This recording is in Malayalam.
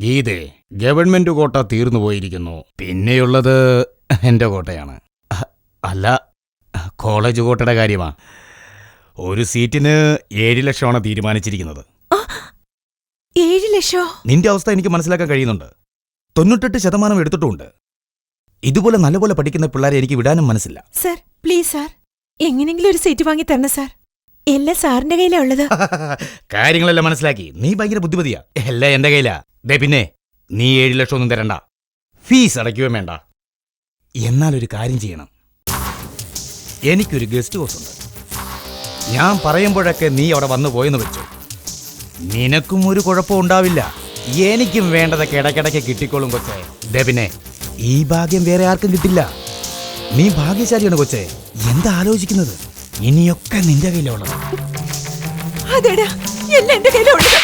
ഗീതേ, ഗവൺമെന്റ് കോട്ട തീർന്നു പോയിരിക്കുന്നു. പിന്നെയുള്ളത് എന്റെ കോട്ടയാണ്. അല്ല, കോളേജ് കോട്ടയുടെ കാര്യമാ. ഒരു സീറ്റിന് 7 ലക്ഷമാണ് തീരുമാനിച്ചിരിക്കുന്നത്. 7 ലക്ഷോ? നിന്റെ അവസ്ഥ എനിക്ക് മനസ്സിലാക്കാൻ കഴിയുന്നുണ്ട്. 98% എടുത്തിട്ടുമുണ്ട്. ഇതുപോലെ നല്ലപോലെ പഠിക്കുന്ന പിള്ളേരെ എനിക്ക് വിടാനും മനസ്സില്ല. സർ, പ്ലീസ് സാർ, എങ്ങനെങ്കിലും ഒരു സീറ്റ് വാങ്ങി തരണം സാർ. എല്ലാം സാറിന്റെ കയ്യിലാ ഉള്ളത്. കാര്യങ്ങളെല്ലാം മനസ്സിലാക്കി. നീ ഭയങ്കര ബുദ്ധിമതിയാ. എല്ലാം എന്റെ കയ്യിലാ. ദേ പിന്നെ, നീ 7 ലക്ഷം ഒന്നും തരണ്ട. ഫീസ് അടയ്ക്കുകയും വേണ്ട. എന്നാലൊരു കാര്യം ചെയ്യണം. എനിക്കൊരു ഗസ്റ്റ് ഹൗസ് ഉണ്ട്. ഞാൻ പറയുമ്പോഴൊക്കെ നീ അവിടെ വന്നു പോയെന്ന് വെച്ചു. നിനക്കും ഒരു കുഴപ്പം ഉണ്ടാവില്ല. എനിക്കും വേണ്ടതൊക്കെ ഇടയ്ക്കിടയ്ക്ക് കിട്ടിക്കോളും കൊച്ചേ. ദേ പിന്നെ, ഈ ഭാഗ്യം വേറെ ആർക്കും കിട്ടില്ല. നീ ഭാഗ്യശാലിയാണ് കൊച്ചേ. എന്താ ആലോചിക്കുന്നത്? ഇനിയൊക്കെ നിന്റെ കയ്യിലുള്ളത്. അതെടാ, എല്ലാം എന്റെ കയ്യിലുള്ളത്.